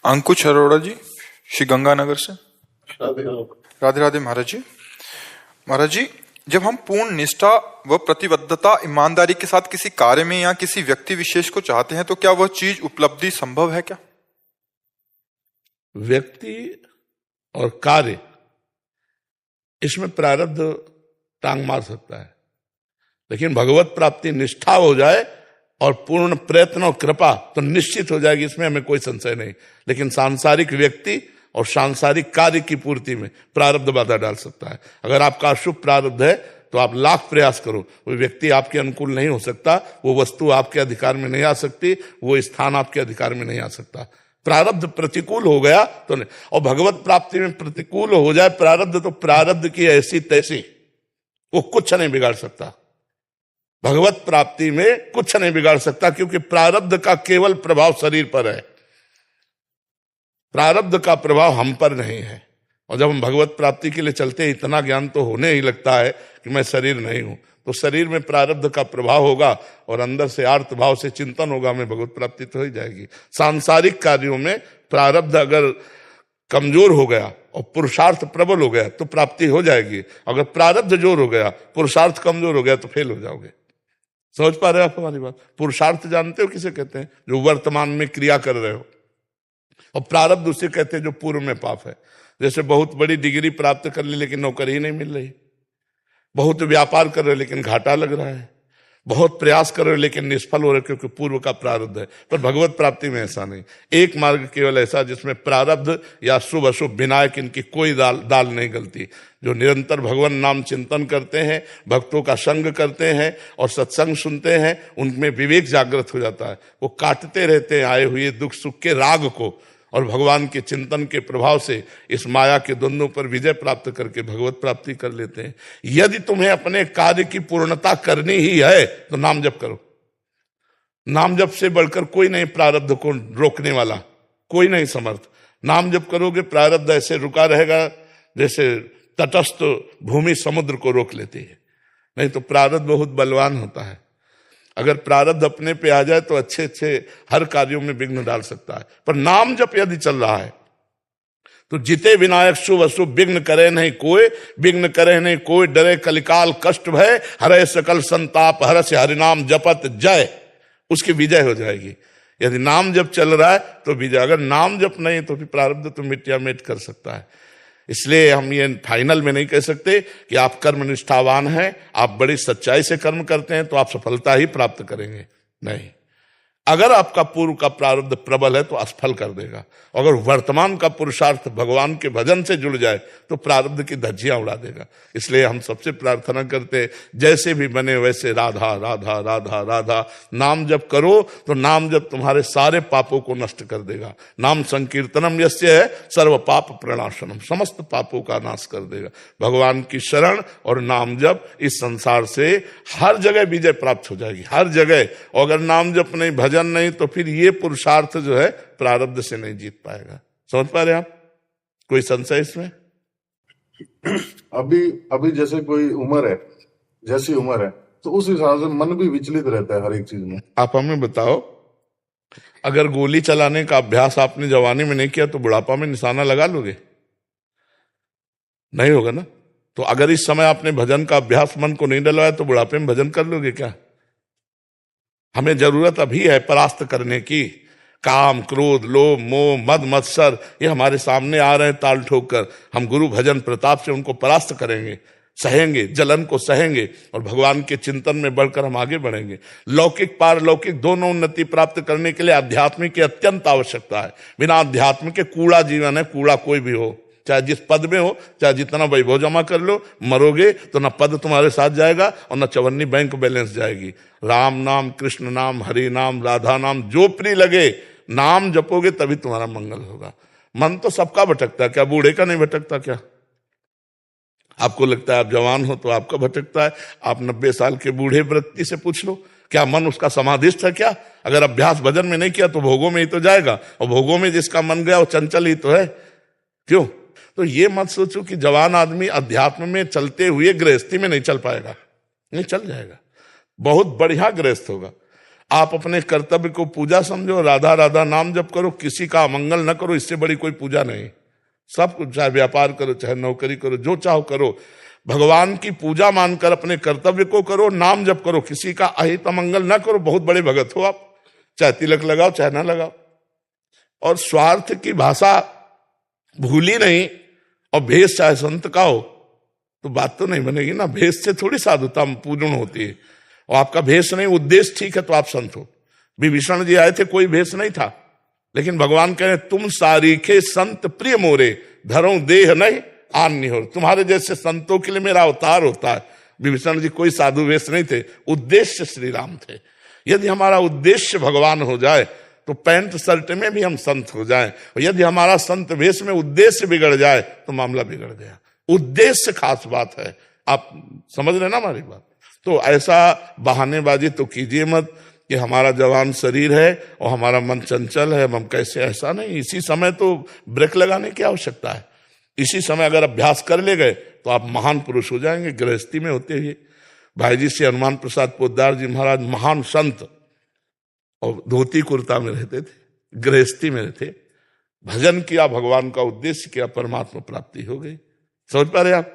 अंकुश अरोड़ा जी, श्री गंगानगर से। राधे राधे राधे महाराज जी। महाराज जी, जब हम पूर्ण निष्ठा व प्रतिबद्धता ईमानदारी के साथ किसी कार्य में या किसी व्यक्ति विशेष को चाहते हैं तो क्या वह चीज उपलब्धि संभव है क्या? व्यक्ति और कार्य, इसमें प्रारब्ध टांग मार सकता है, लेकिन भगवत प्राप्ति निष्ठा हो जाए और पूर्ण प्रयत्न और कृपा तो निश्चित हो जाएगी, इसमें हमें कोई संशय नहीं। लेकिन सांसारिक व्यक्ति और सांसारिक कार्य की पूर्ति में प्रारब्ध बाधा डाल सकता है। अगर आपका अशुभ प्रारब्ध है तो आप लाख प्रयास करो, वो व्यक्ति आपके अनुकूल नहीं हो सकता, वो वस्तु आपके अधिकार में नहीं आ सकती, वो स्थान आपके अधिकार में नहीं आ सकता। प्रारब्ध प्रतिकूल हो गया तो नहीं। और भगवत प्राप्ति में प्रतिकूल हो जाए प्रारब्ध, तो प्रारब्ध की ऐसी तैसी, वो कुछ नहीं बिगाड़ सकता। भगवत प्राप्ति में कुछ नहीं बिगाड़ सकता, क्योंकि प्रारब्ध का केवल प्रभाव शरीर पर है, प्रारब्ध का प्रभाव हम पर नहीं है। और जब हम भगवत प्राप्ति के लिए चलते हैं, इतना ज्ञान तो होने ही लगता है कि मैं शरीर नहीं हूं, तो शरीर में प्रारब्ध का प्रभाव होगा और अंदर से आर्त भाव से चिंतन होगा, हमें भगवत प्राप्ति तो हो ही जाएगी। सांसारिक कार्यों में प्रारब्ध अगर कमजोर हो गया और पुरुषार्थ प्रबल हो गया तो प्राप्ति हो जाएगी। अगर प्रारब्ध जोर हो गया, पुरुषार्थ कमजोर हो गया तो फेल हो जाओगे। समझ पा रहे हो आप हमारी बात? पुरुषार्थ जानते हो किसे कहते हैं? जो वर्तमान में क्रिया कर रहे हो। और प्रारब्ध उसे कहते हैं जो पूर्व में पाप है। जैसे बहुत बड़ी डिग्री प्राप्त कर ली लेकिन नौकरी ही नहीं मिल रही, बहुत व्यापार कर रहे हो लेकिन घाटा लग रहा है, बहुत प्रयास कर रहे हो लेकिन निष्फल हो रहे, क्योंकि पूर्व का प्रारब्ध है। पर भगवत प्राप्ति में ऐसा नहीं। एक मार्ग केवल ऐसा जिसमें प्रारब्ध या शुभ अशुभ विनायक इनकी कोई दाल नहीं गलती। जो निरंतर भगवान नाम चिंतन करते हैं, भक्तों का संग करते हैं और सत्संग सुनते हैं, उनमें विवेक जागृत हो जाता है। वो काटते रहते हैं आए हुए दुख सुख के राग को, और भगवान के चिंतन के प्रभाव से इस माया के द्वंद्वों पर विजय प्राप्त करके भगवत प्राप्ति कर लेते हैं। यदि तुम्हें अपने कार्य की पूर्णता करनी ही है तो नाम जप करो। नाम जप से बढ़कर कोई नहीं प्रारब्ध को रोकने वाला, कोई नहीं समर्थ। नाम जप करोगे, प्रारब्ध ऐसे रुका रहेगा जैसे तटस्थ भूमि समुद्र को रोक लेती है। नहीं तो प्रारब्ध बहुत बलवान होता है। अगर प्रारब्ध अपने पे आ जाए तो अच्छे अच्छे हर कार्यों में विघ्न डाल सकता है। पर नाम जप यदि चल रहा है तो जिते विनायक शुभ अशुभ विघ्न करे नहीं कोई, विघ्न करे नहीं कोई, डरे कलिकाल कष्ट भय, हरे सकल संताप हरस्य हरिनाम जपत जय, उसकी विजय हो जाएगी। यदि नाम जप चल रहा है तो विजय। अगर नाम जप नहीं तो फिर प्रारब्ध तो मिट्टिया मिट कर सकता है। इसलिए हम ये फाइनल में नहीं कह सकते कि आप कर्म निष्ठावान हैं, आप बड़ी सच्चाई से कर्म करते हैं तो आप सफलता ही प्राप्त करेंगे। नहीं, अगर आपका पूर्व का प्रारब्ध प्रबल है तो असफल कर देगा। अगर वर्तमान का पुरुषार्थ भगवान के भजन से जुड़ जाए तो प्रारब्ध की धज्जियां उड़ा देगा। इसलिए हम सबसे प्रार्थना करते हैं, जैसे भी बने वैसे राधा राधा राधा राधा नाम जप करो, तो नाम जप तुम्हारे सारे पापों को नष्ट कर देगा। नाम संकीर्तनम यस्य है सर्व पाप प्रणाशनम, समस्त पापों का नाश कर देगा। भगवान की शरण और नाम जप इस संसार से हर जगह विजय प्राप्त हो जाएगी, हर जगह। और अगर नाम जप नहीं, भजन नहीं, तो फिर ये पुरुषार्थ जो है प्रारब्ध से नहीं जीत पाएगा। समझ पा रहे आप? कोई संशय इसमें? अभी जैसे कोई उम्र है, जैसी उम्र है तो उस हिसाब से मन भी विचलित रहता है हर एक चीज में। आप हमें बताओ, अगर गोली चलाने का अभ्यास आपने जवानी में नहीं किया तो बुढ़ापा में निशाना लगा लोगे? नहीं होगा ना। तो अगर इस समय आपने भजन का अभ्यास मन को नहीं डलवाया तो बुढ़ापे में भजन कर लोगे क्या? हमें जरूरत अभी है परास्त करने की। काम क्रोध लोभ मोह मद मत्सर ये हमारे सामने आ रहे हैं ताल ठोक कर। हम गुरु भजन प्रताप से उनको परास्त करेंगे, सहेंगे, जलन को सहेंगे और भगवान के चिंतन में बढ़कर हम आगे बढ़ेंगे। लौकिक पारलौकिक दोनों उन्नति प्राप्त करने के लिए आध्यात्मिक की अत्यंत आवश्यकता है। बिना अध्यात्म के कूड़ा जीवन है, कूड़ा कोई भी हो, चाहे जिस पद में हो, चाहे जितना वैभव जमा कर लो, मरोगे तो न पद तुम्हारे साथ जाएगा और न चवन्नी बैंक बैलेंस जाएगी। राम नाम कृष्ण नाम हरि नाम राधा नाम जो प्रिय लगे नाम जपोगे तभी तुम्हारा मंगल होगा। मन तो सबका भटकता है, क्या बूढ़े का नहीं भटकता? क्या आपको लगता है आप जवान हो तो आपका भटकता है? आप 90 साल के बूढ़े व्यक्ति से पूछ लो, क्या मन उसका समाधिस्थ है? क्या अगर अभ्यास भजन में नहीं किया तो भोगों में ही तो जाएगा, और भोगों में जिसका मन गया वो चंचल ही तो है। क्यों? तो ये मत सोचो कि जवान आदमी अध्यात्म में चलते हुए गृहस्थी में नहीं चल पाएगा। नहीं, चल जाएगा, बहुत बढ़िया गृहस्थ होगा। आप अपने कर्तव्य को पूजा समझो, राधा राधा नाम जप करो, किसी का अमंगल न करो, इससे बड़ी कोई पूजा नहीं। सब कुछ, चाहे व्यापार करो, चाहे नौकरी करो, जो चाहो करो, भगवान की पूजा मानकर अपने कर्तव्य को करो, नाम जप करो, किसी का अहित अमंगल न करो, बहुत बड़े भगत हो आप। चाहे तिलक लगाओ चाहे ना लगाओ, और स्वार्थ की भाषा भूली नहीं, और भेष चाहे संत का हो, तो बात तो नहीं बनेगी ना। भेष से थोड़ी साधुता पूर्ण होती है, और आपका भेष नहीं, उद्देश्य ठीक है तो आप संत हो। विभीषण जी आए थे, कोई भेष नहीं था, लेकिन भगवान कह रहे तुम सारीखे संत प्रिय मोरे, धरो देह नहीं आन हो। तुम्हारे जैसे संतों के लिए मेरा अवतार होता है। विभीषण जी कोई साधु वेश नहीं थे, उद्देश्य श्री राम थे। यदि हमारा उद्देश्य भगवान हो जाए तो पैंट शर्ट में भी हम संत हो जाएं, और यदि हमारा संत वेश में उद्देश्य बिगड़ जाए तो मामला बिगड़ गया। उद्देश्य खास बात है, आप समझ रहे ना हमारी बात। तो ऐसा बहानेबाजी तो कीजिए मत कि हमारा जवान शरीर है और हमारा मन चंचल है, हम कैसे, ऐसा नहीं। इसी समय तो ब्रेक लगाने की आवश्यकता है। इसी समय अगर अभ्यास कर ले गए तो आप महान पुरुष हो जाएंगे। गृहस्थी में होते हुए भाई जी से हनुमान प्रसाद पोद्दार जी महाराज महान संत, और धोती कुर्ता में रहते थे, गृहस्थी में रहते, भजन किया, भगवान का उद्देश्य किया, परमात्मा प्राप्ति हो गई। समझ पा रहे आप।